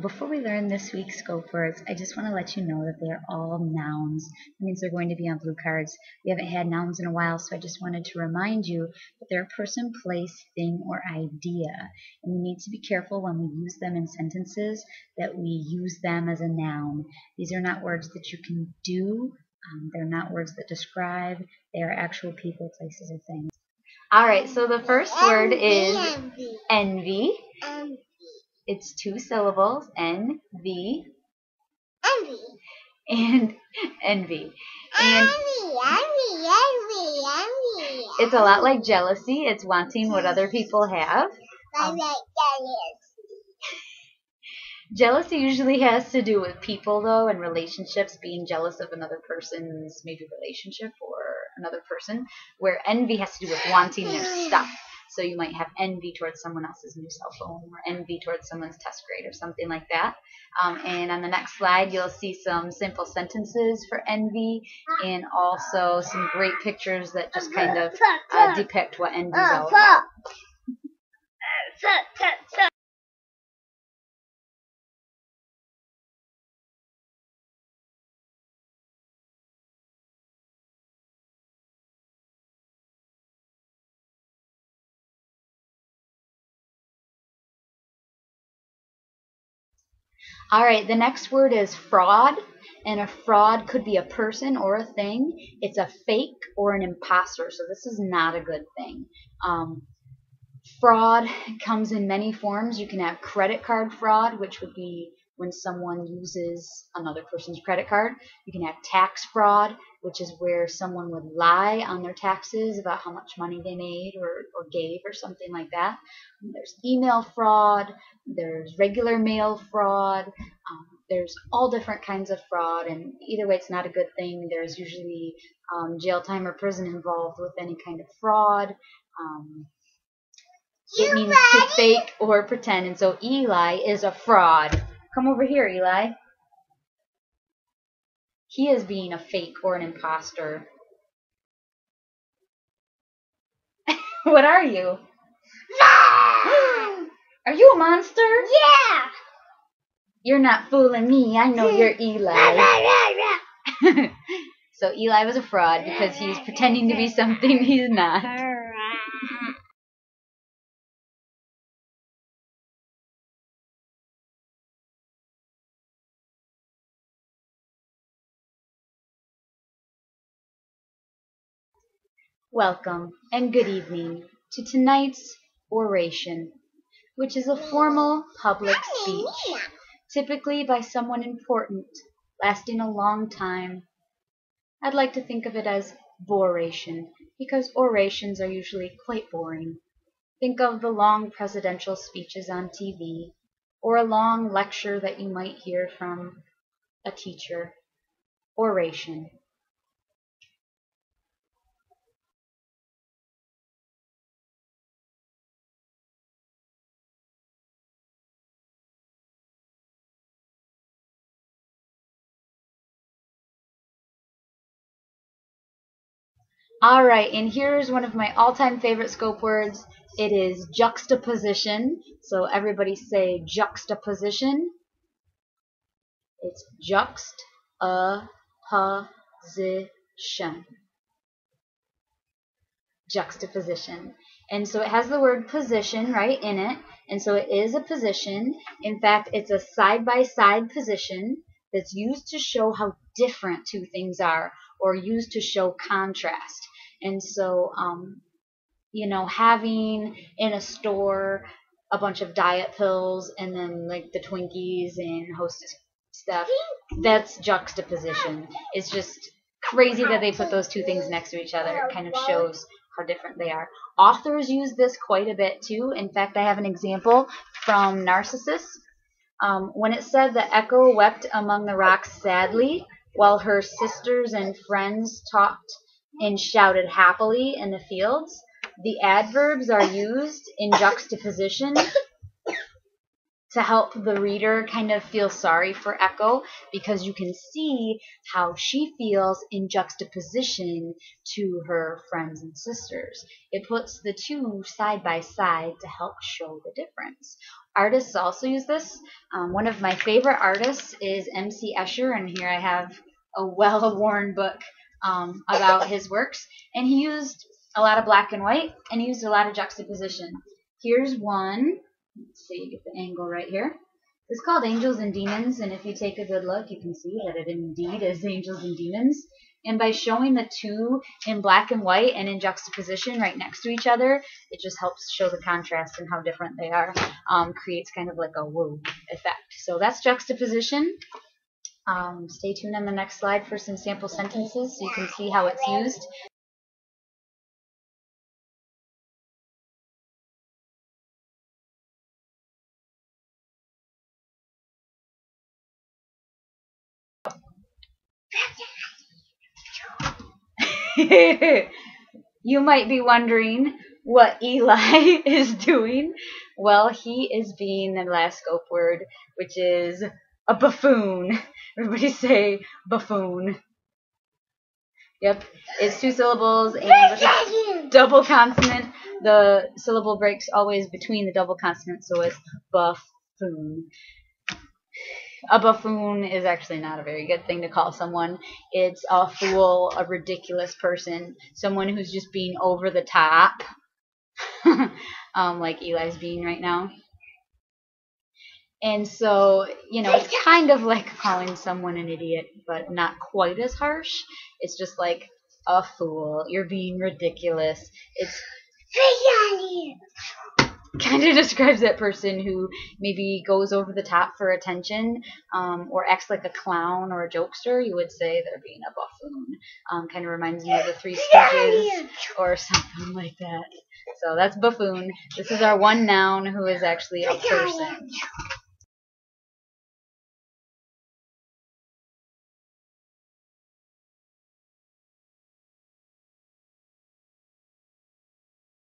Before we learn this week's scope words, I just want to let you know that they're all nouns. That means they're going to be on blue cards. We haven't had nouns in a while, so I just wanted to remind you that they're a person, place, thing, or idea. And we need to be careful when we use them in sentences that we use them as a noun. These are not words that you can do. They're not words that describe. They are actual people, places, or things. All right, so the first word is envy. It's 2 syllables, N-V, and envy. And it's a lot like jealousy. It's wanting what other people have. Jealousy usually has to do with people, though, and relationships, being jealous of another person's maybe relationship or another person, where envy has to do with wanting their stuff. So you might have envy towards someone else's new cell phone or envy towards someone's test grade or something like that. And on the next slide, you'll see some simple sentences for envy and also some great pictures that just kind of depict what envy is all about. All right, the next word is fraud, and a fraud could be a person or a thing. It's a fake or an imposter, so this is not a good thing. Fraud comes in many forms. You can have credit card fraud, which would be when someone uses another person's credit card. You can have tax fraud, which is where someone would lie on their taxes about how much money they made or gave or something like that. There's email fraud. There's regular mail fraud. There's all different kinds of fraud, and either way, it's not a good thing. There's usually jail time or prison involved with any kind of fraud. It means to fake or pretend, and so Eli is a fraud. Come over here, Eli. He is being a fake or an imposter. What are you? Are you a monster? Yeah! You're not fooling me. I know you're Eli. So Eli was a fraud because he's pretending to be something he's not. Welcome and good evening to tonight's oration, which is a formal public speech, typically by someone important, lasting a long time. I'd like to think of it as boration, because orations are usually quite boring. Think of the long presidential speeches on TV, or a long lecture that you might hear from a teacher. Oration. All right, and here's one of my all-time favorite scope words. It is juxtaposition. So everybody say juxtaposition. It's juxtaposition. Juxtaposition. And so it has the word position right in it. And so it is a position. In fact, it's a side-by-side position that's used to show how different two things are, or used to show contrast. And so, having in a store a bunch of diet pills and then like the Twinkies and Hostess stuff, that's juxtaposition. It's just crazy that they put those two things next to each other. It kind of shows how different they are. Authors use this quite a bit too. In fact, I have an example from Narcissus. When it said that Echo wept among the rocks sadly, while her sisters and friends talked and shouted happily in the fields, the adverbs are used in juxtaposition to help the reader kind of feel sorry for Echo, because you can see how she feels in juxtaposition to her friends and sisters. It puts the two side by side to help show the difference. Artists also use this. One of my favorite artists is M.C. Escher, and here I have a well-worn book about his works. And he used a lot of black and white, and he used a lot of juxtaposition. Here's one. Let's see, get the angle right here. It's called Angels and Demons, and if you take a good look, you can see that it indeed is Angels and Demons. And by showing the two in black and white and in juxtaposition right next to each other, it just helps show the contrast and how different they are. Creates kind of like a whoa effect. So that's juxtaposition. Stay tuned on the next slide for some sample sentences so you can see how it's used. You might be wondering what Eli is doing. Well, he is being the last scope word, which is a buffoon. Everybody say buffoon. Yep, it's 2 syllables and double consonant. The syllable breaks always between the double consonant, so it's buffoon. A buffoon is actually not a very good thing to call someone. It's a fool, a ridiculous person, someone who's just being over the top, like Eli's being right now. And so, you know, it's kind of like calling someone an idiot, but not quite as harsh. It's just like a fool. You're being ridiculous. It's kind of describes that person who maybe goes over the top for attention, or acts like a clown or a jokester. You would say they're being a buffoon. Kind of reminds me of the Three Stooges or something like that. So that's buffoon. This is our one noun who is actually a person.